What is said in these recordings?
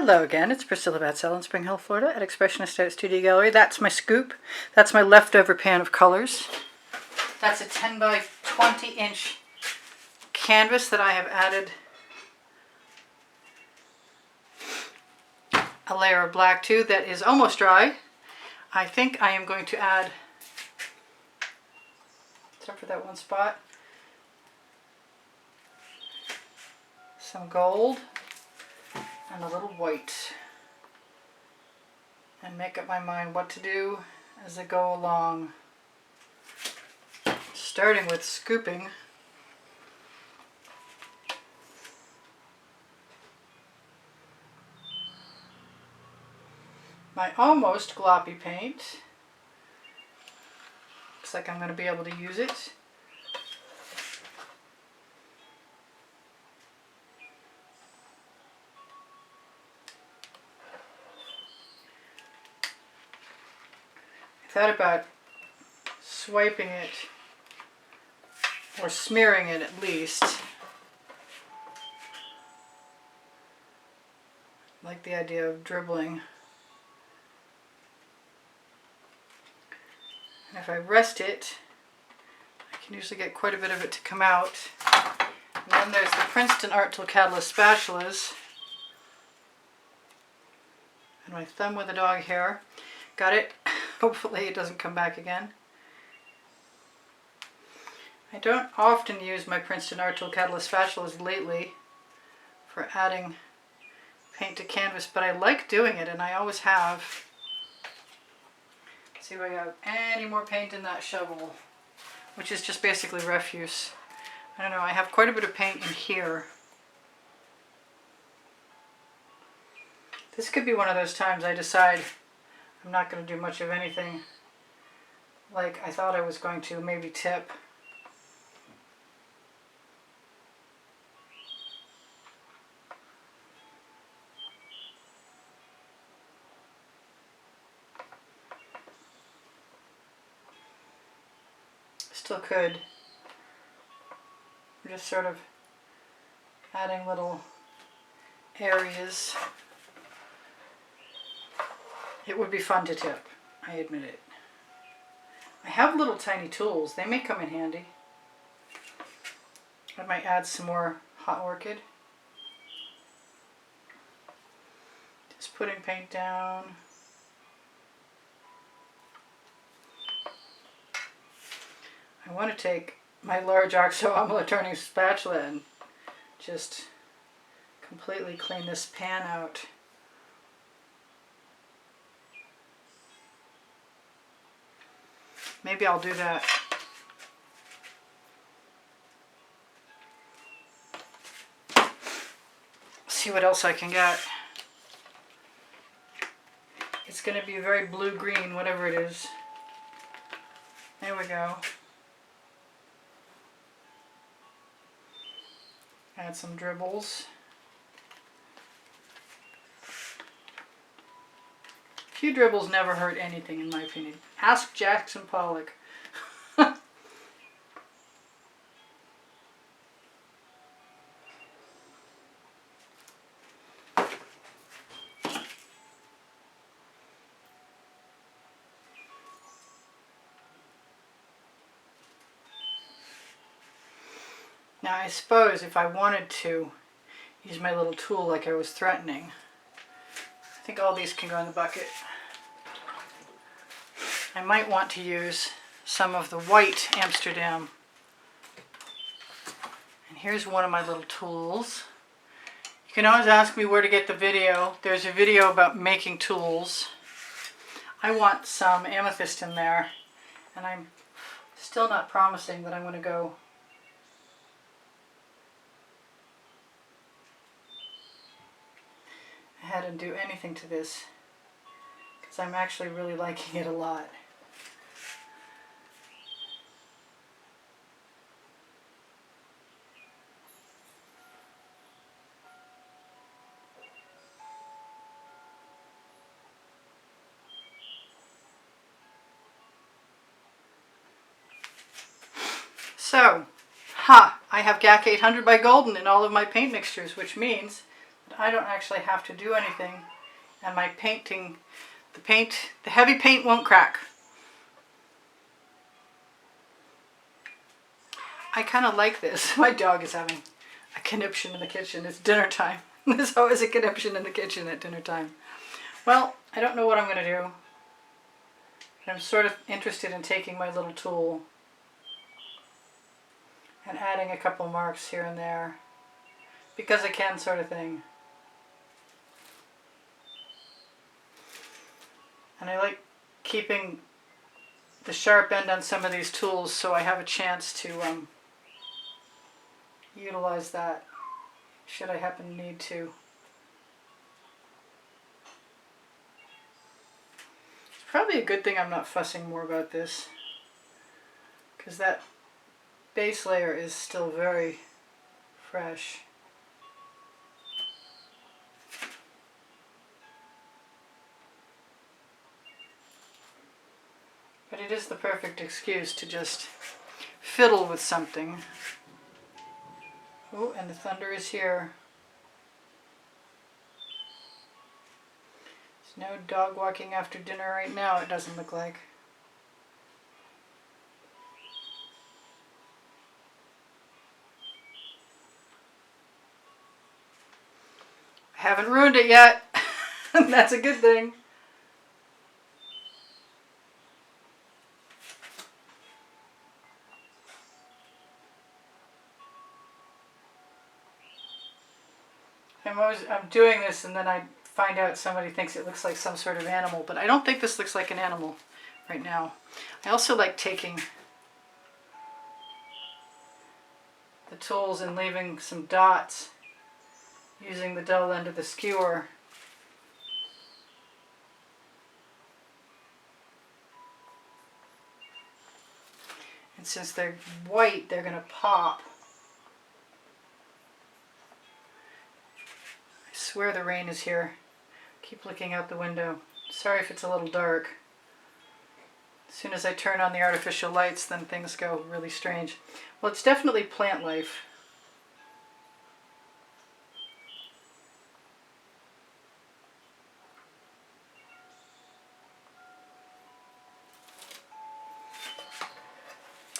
Hello again, it's Priscilla Batzell in Spring Hill, Florida at Expressionist Art Studio Gallery. That's my scoop. That's my leftover pan of colors. That's a 10 by 20 inch canvas that I have added a layer of black to that is almost dry. I think I am going to add, except for that one spot, some gold and a little white, and make up my mind what to do as I go along, starting with scooping my almost gloppy paint. Looks like I'm going to be able to use it. I thought about swiping it, or smearing it at least. I like the idea of dribbling. And if I rest it, I can usually get quite a bit of it to come out. And then there's the Princeton Art Tool Catalyst spatulas. And my thumb with a dog hair. Got it? Hopefully it doesn't come back again. I don't often use my Princeton Art Tool Catalyst spatulas lately for adding paint to canvas, but I like doing it, and I always have. Let's see if I have any more paint in that shovel, which is just basically refuse. I don't know, I have quite a bit of paint in here. This could be one of those times I decide I'm not going to do much of anything like I thought I was going to, maybe tip. Still could. I'm just sort of adding little areas. It would be fun to tip, I admit it. I have little tiny tools. They may come in handy. I might add some more hot orchid. Just putting paint down. I want to take my large oxo omelette turning spatula and just completely clean this pan out. Maybe I'll do that. See what else I can get. It's going to be very blue-green, whatever it is. There we go. Add some dribbles. A few dribbles never hurt anything, in my opinion. Ask Jackson Pollock. Now I suppose if I wanted to use my little tool like I was threatening, I think all these can go in the bucket. I might want to use some of the white Amsterdam. And here's one of my little tools. You can always ask me where to get the video. There's a video about making tools. I want some amethyst in there, and I'm still not promising that I'm going to go ahead and do anything to this, because I'm actually really liking it a lot. So, I have GAC 800 by Golden in all of my paint mixtures, which means I don't actually have to do anything, and my painting, the heavy paint won't crack. I kind of like this. My dog is having a conniption in the kitchen. It's dinner time. There's always a conniption in the kitchen at dinner time. Well, I don't know what I'm going to do. I'm sort of interested in taking my little tool and adding a couple marks here and there, because I can, sort of thing. And I like keeping the sharp end on some of these tools so I have a chance to utilize that should I happen to need to. It's probably a good thing I'm not fussing more about this, because that base layer is still very fresh. But it is the perfect excuse to just fiddle with something. Oh, and the thunder is here. There's no dog walking after dinner right now, it doesn't look like. I haven't ruined it yet. That's a good thing. I'm doing this and then I find out somebody thinks it looks like some sort of animal, but I don't think this looks like an animal right now. I also like taking the tools and leaving some dots using the dull end of the skewer. And since they're white, they're going to pop. I swear the rain is here. Keep looking out the window. Sorry if it's a little dark. As soon as I turn on the artificial lights, then things go really strange. Well, it's definitely plant life.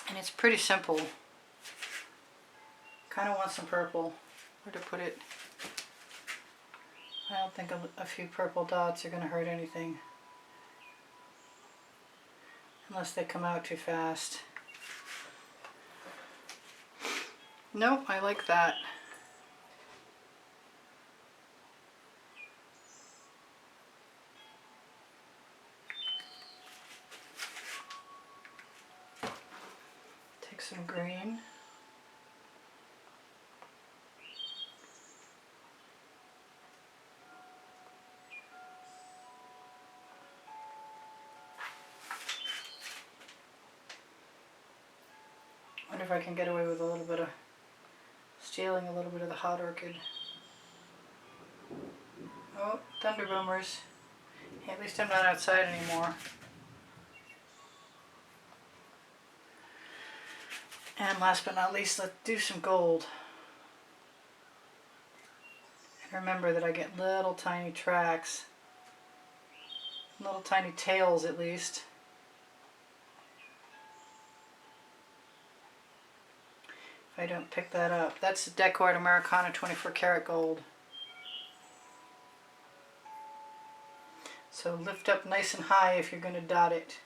And it's pretty simple. Kind of want some purple. Where to put it? I don't think a few purple dots are going to hurt anything. Unless they come out too fast. Nope, I like that. Take some green. Wonder if I can get away with a little bit of stealing a little bit of the hot orchid. Oh, thunder boomers. Hey, at least I'm not outside anymore. And last but not least, let's do some gold. And remember that I get little tiny tracks. Little tiny tails at least. If I don't pick that up. That's the Decor Americana 24 karat gold. So lift up nice and high if you're going to dot it.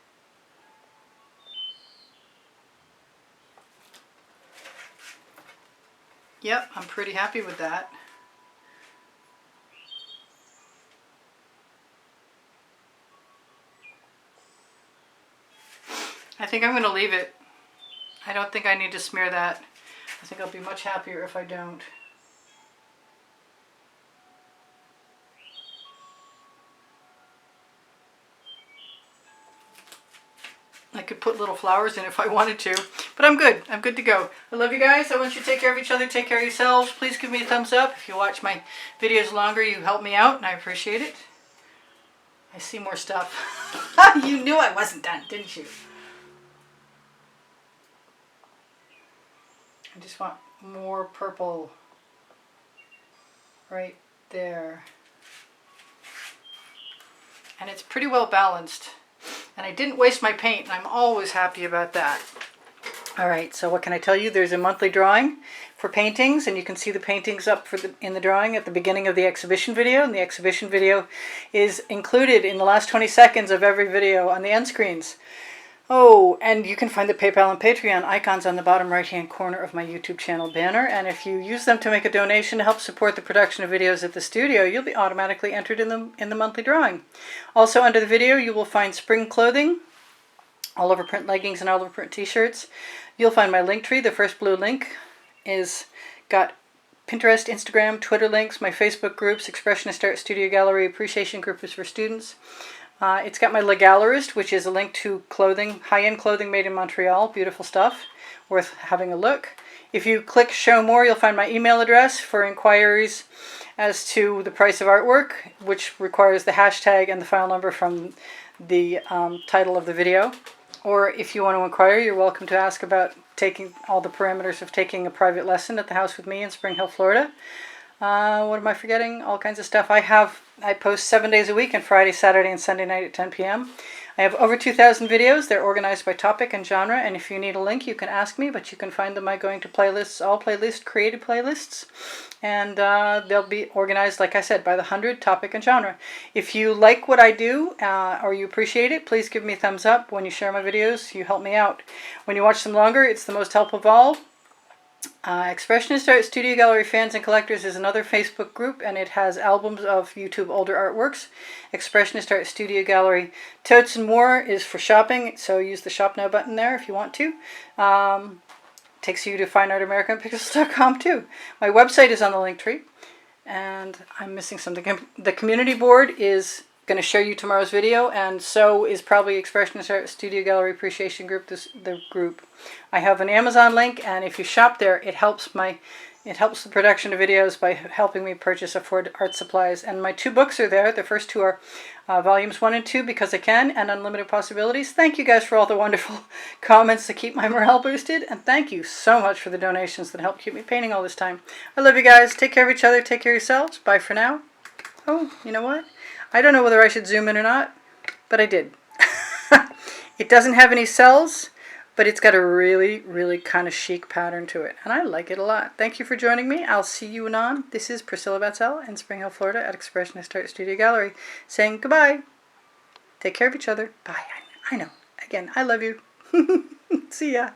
Yep, I'm pretty happy with that. I think I'm going to leave it. I don't think I need to smear that. I think I'll be much happier if I don't. I could put little flowers in if I wanted to, but I'm good. I'm good to go. I love you guys. I want you to take care of each other. Take care of yourselves. Please give me a thumbs up. If you watch my videos longer, you help me out, and I appreciate it. I see more stuff. You knew I wasn't done, didn't you? I just want more purple right There. And it's pretty well balanced. And I didn't waste my paint, and I'm always happy about that. All right, so what can I tell you? There's a monthly drawing for paintings, and you can see the paintings up in the drawing at the beginning of the exhibition video, and the exhibition video is included in the last 20 seconds of every video on the end screens. Oh, and you can find the PayPal and Patreon icons on the bottom right-hand corner of my YouTube channel banner, and if you use them to make a donation to help support the production of videos at the studio, you'll be automatically entered in the monthly drawing. Also under the video, you will find spring clothing, all over print leggings and all over print t-shirts. You'll find my link tree. The first blue link is got Pinterest, Instagram, Twitter links, my Facebook groups, Expressionist Art Studio Gallery, Appreciation Group is for students. It's got my Le Gallerist, which is a link to clothing, high-end clothing made in Montreal. Beautiful stuff, worth having a look. If you click Show More, you'll find my email address for inquiries as to the price of artwork, which requires the hashtag and the file number from the title of the video. Or if you want to inquire, you're welcome to ask about taking all the parameters of taking a private lesson at the house with me in Spring Hill, Florida. What am I forgetting? All kinds of stuff. I post 7 days a week, and Friday, Saturday, and Sunday night at 10 p.m. I have over 2,000 videos. They're organized by topic and genre, and if you need a link, you can ask me, but you can find them by going to playlists, all playlists, created playlists, and they'll be organized, like I said, by the 100, topic, and genre. If you like what I do, or you appreciate it, please give me a thumbs up. When you share my videos, you help me out. When you watch them longer, it's the most helpful of all. Expressionist Art Studio Gallery Fans and Collectors is another Facebook group, and it has albums of YouTube older artworks. Expressionist Art Studio Gallery Totes and More is for shopping, so use the Shop Now button there if you want to. Takes you to fineartamericanpixels.com too. My website is on the link tree, and I'm missing something. The community board is going to show you tomorrow's video, and so is probably Expressionist Art Studio Gallery Appreciation Group, the group. I have an Amazon link, and if you shop there, it helps the production of videos by helping me purchase afford art supplies. And my 2 books are there. The first 2 are volumes 1 and 2, Because I Can, and Unlimited Possibilities. Thank you guys for all the wonderful comments to keep my morale boosted, and thank you so much for the donations that help keep me painting all this time. I love you guys. Take care of each other. Take care of yourselves. Bye for now. Oh, you know what? I don't know whether I should zoom in or not, but I did. It doesn't have any cells, but it's got a really, really kind of chic pattern to it, and I like it a lot. Thank you for joining me. I'll see you anon. This is Priscilla Batzell in Spring Hill, Florida at Expressionist Art Studio Gallery saying goodbye. Take care of each other. Bye. I know. Again, I love you. See ya.